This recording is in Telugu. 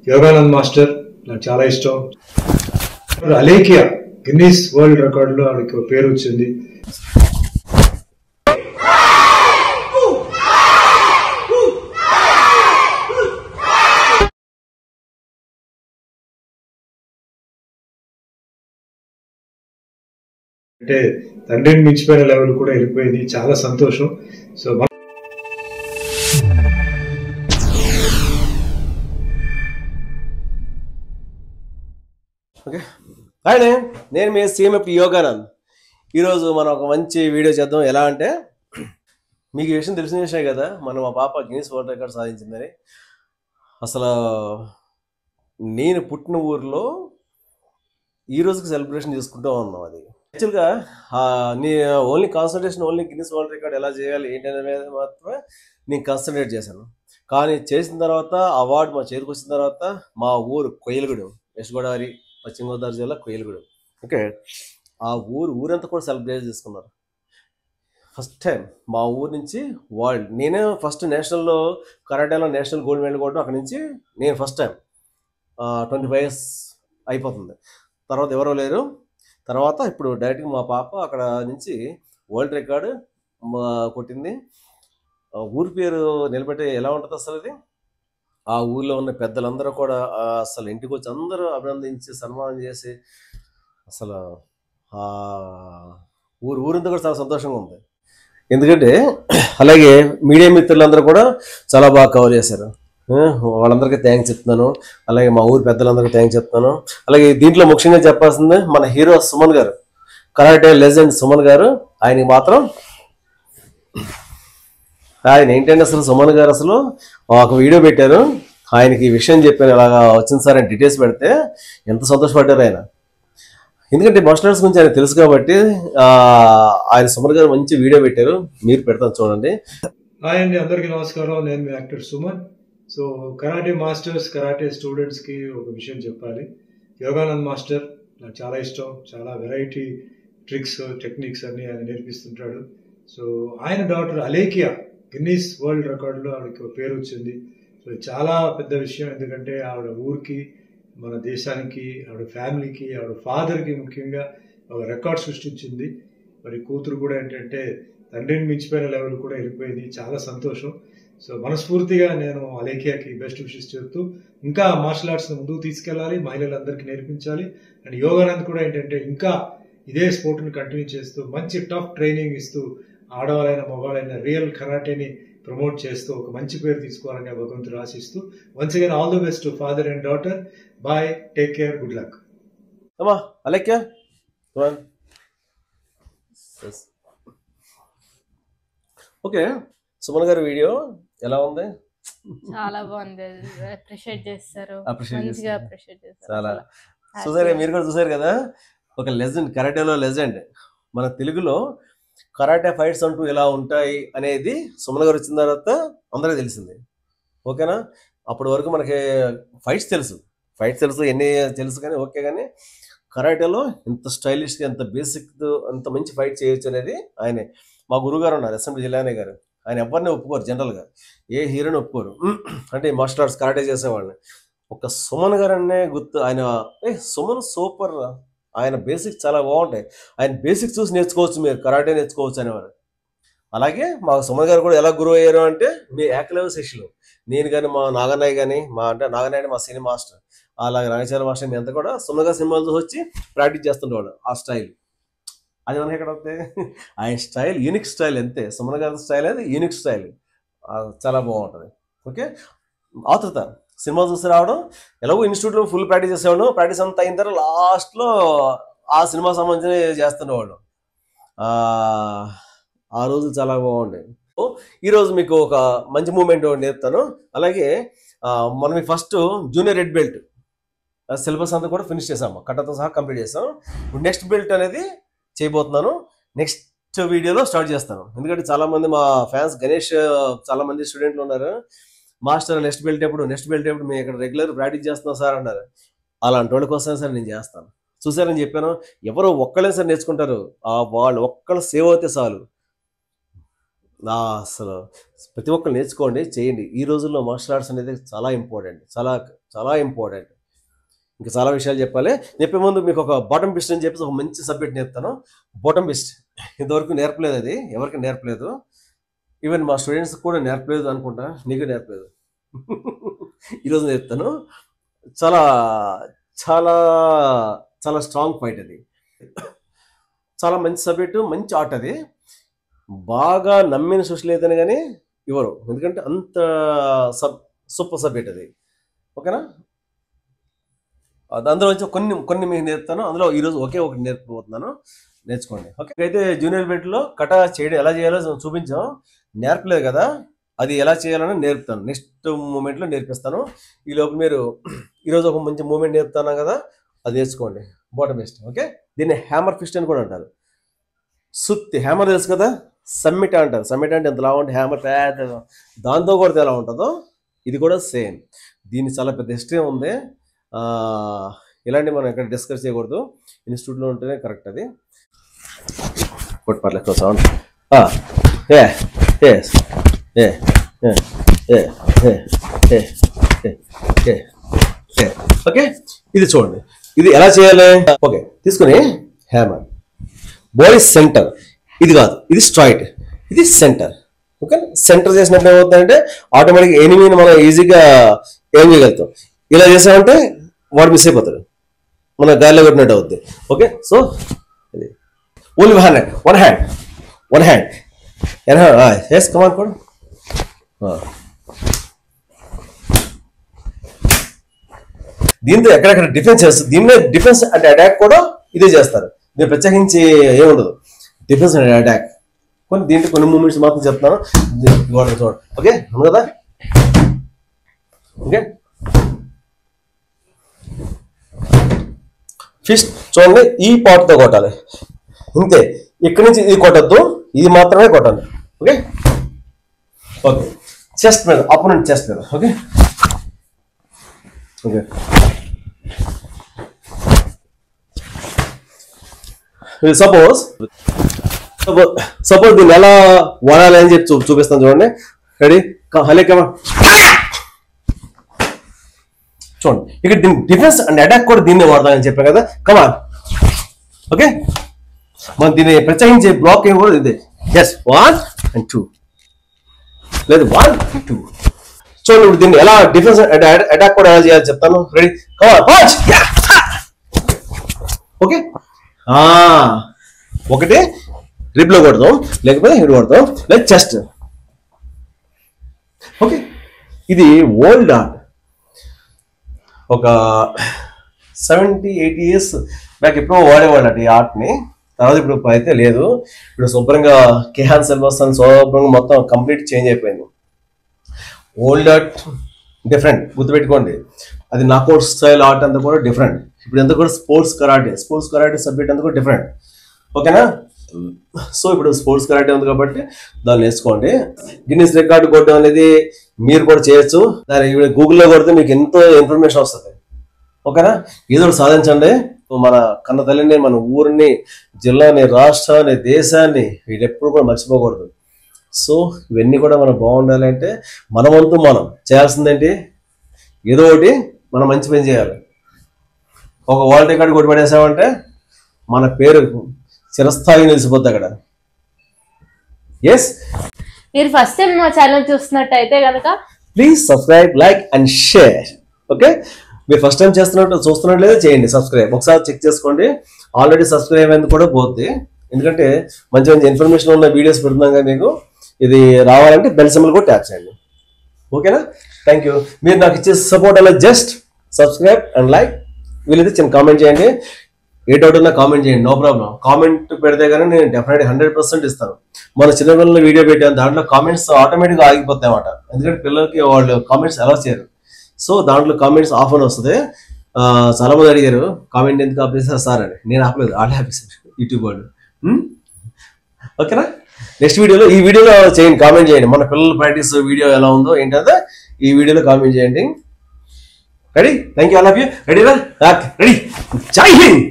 యోగానంద్ మాస్టర్ నాకు చాలా ఇష్టం. అలేకియా గిన్నీస్ వరల్డ్ రికార్డులో ఆవిడకి పేరు వచ్చింది. అంటే తండ్రిని మించిపోయిన లెవెల్ కూడా వెళ్ళిపోయింది. చాలా సంతోషం. సో ఓకే, హాయ్ నేను మీ సీఎంఎఫ్ యోగానంద్. ఈరోజు మనం ఒక మంచి వీడియో చేద్దాం. ఎలా అంటే, మీకు ఈ విషయం తెలిసిన విషయం కదా, మా పాప గిన్నీస్ వరల్డ్ రికార్డ్ సాధించిందని. అసలు నేను పుట్టిన ఊరిలో ఈ రోజుకి సెలబ్రేషన్ చేసుకుంటూ ఉన్నాం. అది యాక్చువల్గా only concentration only Guinness world record ఎలా చేయాలి ఏంటి అనేది మాత్రమే నేను కాన్సన్ట్రేట్ చేశాను. కానీ చేసిన తర్వాత అవార్డు మా చేతికి వచ్చిన తర్వాత మా ఊరు కొయ్యలగూడెం, వెస్ట్ గోదావరి పశ్చిమ గోదావరి జిల్లా కొయ్యలగూడెం. ఓకే, ఆ ఊరంతా కూడా సెలబ్రేట్ చేసుకున్నారు. ఫస్ట్ టైం మా ఊరు నుంచి వరల్డ్, నేనే ఫస్ట్ నేషనల్లో కరాటేలో నేషనల్ గోల్డ్ మెడల్ కొట్టడం అక్కడి నుంచి నేను ఫస్ట్ టైం. 25 years అయిపోతుంది. తర్వాత ఎవరో లేరు. తర్వాత ఇప్పుడు డైరెక్ట్గా మా పాప అక్కడ నుంచి వరల్డ్ రికార్డు కొట్టింది. ఊరి పేరు నిలబెట్టి ఎలా ఉంటుంది అసలు ఇది. ఆ ఊళ్ళో ఉన్న పెద్దలందరూ కూడా అసలు ఇంటికి వచ్చి అందరూ అభినందించి సన్మానం చేసి అసలు ఊరంతా కూడా చాలా సంతోషంగా ఉంది. ఎందుకంటే అలాగే మీడియా మిత్రులందరూ కూడా చాలా బాగా కవర్ చేశారు. వాళ్ళందరికీ థ్యాంక్స్ చెప్తున్నాను. అలాగే మా ఊరు పెద్దలందరికీ థ్యాంక్స్ చెప్తున్నాను. అలాగే దీంట్లో ముఖ్యంగా చెప్పాల్సింది మన హీరో సుమన్ గారు, కరాటే లెజెండ్ సుమన్ గారు. ఆయనకి మాత్రం ఆయన ఏంటంటే అసలు సుమన్ గారు అసలు ఒక వీడియో పెట్టారు. ఆయనకి ఈ విషయం చెప్పాను, ఇలాగా వచ్చింది సార్ అని డీటెయిల్స్ పెడితే ఎంత సంతోషపడ్డారు ఆయన. ఎందుకంటే మార్షల్ ఆర్ట్స్ గురించి ఆయన తెలుసు కాబట్టి ఆయన సుమన్ గారు మంచి వీడియో పెట్టారు, మీరు పెడతాను చూడండి. హాయ్ అండి, అందరికీ నమస్కారం. నేను మీ actor Suman. So karate masters, karate స్టూడెంట్స్కి ఒక విషయం చెప్పాలి. యోగానంద్ మాస్టర్ నాకు చాలా ఇష్టం. చాలా వెరైటీ ట్రిక్స్, టెక్నిక్స్ అన్ని ఆయన నేర్పిస్తుంటాడు. సో ఆయన డాక్టర్ అలేకియా గిన్నీస్ వరల్డ్ రికార్డులో ఆవిడకి పేరు వచ్చింది. సో చాలా పెద్ద విషయం. ఎందుకంటే ఆవిడ ఊరికి, మన దేశానికి, ఆవిడ ఫ్యామిలీకి, ఆవిడ ఫాదర్కి ముఖ్యంగా ఒక రికార్డ్ సృష్టించింది. మరి కూతురు కూడా ఏంటంటే తండ్రిని మించిపోయిన లెవెల్ కూడా వెళ్ళిపోయింది. చాలా సంతోషం. సో మనస్ఫూర్తిగా నేను అలేకియాకి బెస్ట్ విషెస్ చెప్తూ ఇంకా మార్షల్ ఆర్ట్స్ని ముందుకు తీసుకెళ్ళాలి, మహిళలందరికీ నేర్పించాలి. అండ్ యోగానంద్ కూడా ఏంటంటే ఇంకా ఇదే స్పోర్ట్ని కంటిన్యూ చేస్తూ మంచి టఫ్ ట్రైనింగ్ ఇస్తూ ఆడవాళ్ళైన మగవాళ్ళైన రియల్ కరాటేని ప్రమోట్ చేస్తూ ఒక మంచి పేరు తీసుకోవాలని భగవంతుడు ఆశిస్తూ once again all the best to father and daughter. Bye, take care, good luck. అలేకియా ఓకే, సుమన్ గారి వీడియో ఎలా ఉంది? చాలా బాగుంది. అప్రిషియేట్ చేస్తారు, మంచిగా అప్రిషియేట్ చేస్తారు. చాలా చూసారే, మీరు కూడా చూసారు కదా. ఒక లెజెండ్, కరాటేలో లెజెండ్. మన తెలుగులో కరాటే ఫైట్స్ అంటూ ఎలా ఉంటాయి అనేది సుమన్ గారు వచ్చిన తర్వాత అందరికీ తెలిసింది. ఓకేనా? అప్పటి వరకు మనకి ఫైట్స్ తెలుసు ఎన్ని తెలుసు కానీ ఓకే, కానీ కరాటేలో ఇంత స్టైలిష్గా, ఎంత బేసిక్, అంత మంచి ఫైట్ చేయొచ్చు అనేది ఆయనే. మా గురుగారు ఉన్నారు ఎస్ఎండి జిల్లానే గారు. ఆయన ఎవరిని ఒప్పుకోరు, జనరల్గా ఏ హీరోని ఒప్పుకోరు. అంటే మార్షల్ ఆర్ట్స్ కరాటే చేసేవాళ్ళని. ఒక సుమన్ గారు అనే గుర్తు. ఆయన సుమన్ సూపర్, ఆయన బేసిక్స్ చాలా బాగుంటాయి. ఆయన బేసిక్స్ చూసి నేర్చుకోవచ్చు, మీరు కరాటే నేర్చుకోవచ్చు అనేవారు. అలాగే మా సుమన్ గారు కూడా ఎలా గురువు అయ్యారు అంటే, మీ ఏకలవ్య శిష్యులు నేను కానీ, మా నాగన్నయ్య కానీ, నాగన్నయ్య మా సినిమా మాస్టర్, అలాగే రంగచార్య మాస్టర్, మీ అంతా కూడా సుమన్ గారు సినిమాలు చూసి వచ్చి ప్రాక్టీస్ చేస్తుండేవాడు. ఆ స్టైల్ అది మనకి ఎక్కడ వస్తే ఆయన స్టైల్ యూనిక్ స్టైల్, అంతే. సుమన్ గారి స్టైల్ అది యూనిక్ స్టైల్, చాలా బాగుంటుంది. ఓకే, ఆతృత సినిమా చూసి రావడం, ఎలాగో ఇన్స్టిట్యూట్లో ఫుల్ ప్రాక్టీస్ చేసేవాడు. ప్రాక్టీస్ అంతా అయిన తర్వాత లాస్ట్లో ఆ సినిమా సంబంధించిన చేస్తుండేవాడు. ఆ రోజు చాలా బాగుండేది. ఈరోజు మీకు ఒక మంచి మూమెంట్ నేర్పుతాను. అలాగే మనం first junior red belt syllabus అంతా కూడా ఫినిష్ చేసాము, కట్టతో సహా కంప్లీట్ చేసాం. ఇప్పుడు నెక్స్ట్ బెల్ట్ అనేది చేయబోతున్నాను. నెక్స్ట్ వీడియోలో స్టార్ట్ చేస్తాను. ఎందుకంటే చాలామంది మా ఫ్యాన్స్, గణేష్ చాలామంది స్టూడెంట్లు ఉన్నారు. మాస్టర్ నెక్స్ట్ బెల్ట్ ఎప్పుడు మేము ఇక్కడ రెగ్యులర్ ప్రాక్టీస్ చేస్తున్నాం సార్ అన్నారు. అలాంటి వాళ్ళ కోసం సార్ నేను చేస్తాను. చూసారని చెప్పాను, ఎవరో ఒక్కళ్ళే సార్ నేర్చుకుంటారు. వాళ్ళు ఒక్కళ్ళు సేవ్ అవుతే చాలు. అసలు ప్రతి ఒక్కరు నేర్చుకోండి, చేయండి. ఈ రోజుల్లో మార్షల్ ఆర్ట్స్ అనేది చాలా ఇంపార్టెంట్, చాలా చాలా ఇంపార్టెంట్. ఇంకా చాలా విషయాలు చెప్పాలి. చెప్పే ముందు మీకు ఒక బాటమ్ పిస్ట్ అని చెప్పేసి ఒక మంచి సబ్జెక్ట్ నేర్పుతాను. బాటమ్ పిస్ట్ ఇంతవరకు నేర్పలేదు, అది ఎవరికి నేర్పలేదు. ఈవెన్ మా స్టూడెంట్స్ కూడా నేర్పలేదు అనుకుంటా, నీకు నేర్పలేదు. ఈరోజు నేర్పుతాను. చాలా చాలా చాలా స్ట్రాంగ్ ఫైట్ అది, చాలా మంచి సబ్జెక్టు, మంచి ఆర్ట్ అది. బాగా నమ్మిన సోషల్ అయితేనే కానీ ఇవ్వరు, ఎందుకంటే అంత సూపర్ సబ్జెక్ట్ అది. ఓకేనా? అందులో నుంచి కొన్ని మీకు నేర్పుతాను. అందులో ఈరోజు ఒకే ఒకటి నేర్పబోతున్నాను, నేర్చుకోండి. ఓకే, అయితే జూనియర్ బెల్ట్లో కటా చేయడం ఎలా చేయాలో చూపించాం, నేర్పలేదు కదా, అది ఎలా చేయాలని నేర్పుతాను. నెక్స్ట్ మూమెంట్లో నేర్పిస్తాను. ఈలోపు మీరు ఈరోజు ఒక మంచి మూమెంట్ నేర్పుతాను కదా, అది నేర్చుకోండి. Bottom fist. ఓకే, దీన్ని హ్యామర్ ఫిస్ట్ అని కూడా అంటారు. సుత్తి హ్యామర్ తెలుసు కదా, సమ్మిట్ అంటారు. సమ్మిట్ అంటే ఎంతలా ఉంటుంది హ్యామర్, దాంతో కూడా ఎలా ఉంటుందో ఇది కూడా సేమ్. దీన్ని చాలా పెద్ద హిస్టరీ ఉంది. ఇలాంటి మనం ఎక్కడ డిస్కస్ చేయకూడదు, ఇన్స్టిట్యూట్లో ఉంటేనే కరెక్ట్. అది పర్లేదు సౌండ్. ఓకే, ఇది చూడండి, ఇది ఎలా చేయాలి. ఓకే, తీసుకుని హ్యామర్ బాడీ సెంటర్, ఇది కాదు, ఇది స్ట్రైట్, ఇది సెంటర్. ఓకే, సెంటర్ చేసినప్పుడు ఏమవుతుందంటే ఆటోమేటిక్గా ఎనిమిని మనం ఈజీగా ఏం చేయగలుగుతాం. ఇలా చేసామంటే వాడు మిస్ అయిపోతాడు, మన గాలిలో కొట్టినట్టు అవుద్ది. ఓకే, సో ఇది only one hand as common కూడా. దీంతో ఎక్కడెక్కడ డిఫెన్స్ చేస్తారు, దీన్నే డిఫెన్స్ అంటే అటాక్ కూడా ఇదే చేస్తారు. దీన్ని ప్రత్యేకించి ఏముండదు, డిఫెన్స్ అండ్ అటాక్. దీంట్లో కొన్ని మూమెంట్స్ మాత్రం చెప్తాను. చూడండి, ఓకే అవును కదా. ఓకే, ఫిస్ట్ చూడండి, ఈ పార్ట్తో కొట్టాలి, ఇంతే. ఇక్కడి నుంచి ఇది కొట్టద్దు, ఇది మాత్రమే కొట్టాలి. ఓకే ఓకే, చెస్ట్ మీద, అపోనెంట్ చెస్ట్ మీద. ఓకే ఓకే, సపోజ్ దీన్ని ఎలా వాడాలి అని చెప్పి చూపిస్తాను. చూడండి, రెడీ, హలే కమా. చూడండి, ఇక్కడ దీని డిఫెన్స్ అండ్ అటాక్ కూడా దీన్నే వాడతానని చెప్పాను కదా, కమాన్. ఓకే, మనం దీన్ని ప్రత్యేకించే బ్లాక్ ఏం కూడా ఇదే. ఎస్, 1 and 2 లేదు 1 and 2. చూడండి, ఇప్పుడు దీన్ని ఎలా డిఫెన్స్ అండ్ అటాక్ కూడా ఎలా చేయాలి చెప్తాను. రెడీ, కమాన్, పంచ్. ఓకే, ఒకటి రిబ్లో కొడతాం, లేకపోతే ఇక్కడ కొడతాం, లేదా చెస్ట్. ఓకే, ఇది ఓల్డ్ ఆర్ట్. ఒక 70-80 years బ్యాక్ ఎప్పుడో వాడేవాళ్ళు ఈ ఆర్ట్ని. తర్వాత ఇప్పుడు అయితే లేదు. ఇప్పుడు శుభ్రంగా కేహాన్ సిలబస్ అని శుభ్రంగా మొత్తం కంప్లీట్ చేంజ్ అయిపోయింది. ఓల్డ్ ఆర్ట్ డిఫరెంట్, గుర్తుపెట్టుకోండి. అది నాకౌట్ స్టైల్ ఆర్ట్ అంతా కూడా డిఫరెంట్. ఇప్పుడు అంతా కూడా స్పోర్ట్స్ కరాటే సబ్జెక్ట్ అంతా కూడా డిఫరెంట్. ఓకేనా? సో ఇప్పుడు స్పోర్ట్స్ కరాటే ఉంది కాబట్టి దాన్ని నేర్చుకోండి. గిన్నిస్ రికార్డు కొట్టడం అనేది మీరు కూడా చేయొచ్చు. దాని గూగుల్లో కొడితే మీకు ఎంతో ఇన్ఫర్మేషన్ వస్తుంది. ఓకేనా? ఏదో సాధించండి. మన కన్న తల్లిని, మన ఊరిని, జిల్లాని, రాష్ట్రాన్ని, దేశాన్ని వీటి ఎప్పుడు కూడా మర్చిపోకూడదు. సో ఇవన్నీ కూడా మనం బాగుండాలి అంటే మన వంతు మనం చేయాల్సిందేంటి, ఏదో ఒకటి మనం మంచి పని చేయాలి. ఒక వరల్డ్ రికార్డు కొట్టి పడేసామంటే మన పేరు చిరస్థాయి నిలిచిపోద్ది అక్కడ. ఎస్, మీరు ఫస్ట్ టైం మా ఛానల్ చూస్తున్నట్టయితే కనుక please subscribe, like and share. Okay, మీరు ఫస్ట్ టైం చూస్తున్నట్లయితే చేయండి సబ్స్క్రైబ్. ఒకసారి చెక్ చేసుకోండి. ఆల్రెడీ సబ్స్క్రైబ్ అయింది కూడా పోద్ది, ఎందుకంటే మంచి మంచి ఇన్ఫర్మేషన్ ఉన్న వీడియోస్ పెడుతున్నాం కదా మీకు. ఇది రావాలంటే బెల్ సింబల్ కూడా ట్యాప్ చేయండి. ఓకేనా? Thank you. మీరు నాకు ఇచ్చే సపోర్ట్ అలా జస్ట్ సబ్స్క్రైబ్ అండ్ లైక్. వీలైతే చిన్న కామెంట్ చేయండి, ఏ డౌట్ ఉన్నా కామెంట్ చేయండి, నో ప్రాబ్లం. కామెంట్ పెడితే కానీ నేను డెఫినెట్గా 100% ఇస్తాను. మన చిన్నపిల్లల వీడియో పెట్టాను, దాంట్లో కామెంట్స్ ఆటోమేటిక్గా ఆగిపోతాయి అన్నమాట. ఎందుకంటే పిల్లలకి వాళ్ళు కామెంట్స్ అలౌ చేయరు. సో దాంట్లో కామెంట్స్ ఆఫ్ అని వస్తుంది. చాలా మంది అడిగారు కామెంట్ ఎందుకు ఆపేసారు సార్ అని. నేను ఆపలేదు, వాళ్ళే ఆపేసారు యూట్యూబ్ వాళ్ళు. ఓకేనా? నెక్స్ట్ వీడియోలో, ఈ వీడియోలో చేయండి, కామెంట్ చేయండి. మన పిల్లల ప్రాక్టీస్ వీడియో ఎలా ఉందో ఏంటంటే ఈ వీడియోలో కామెంట్ చేయండి. Ready? Thank you, all of you. రెడీనా? రెడీ. జై హింద్.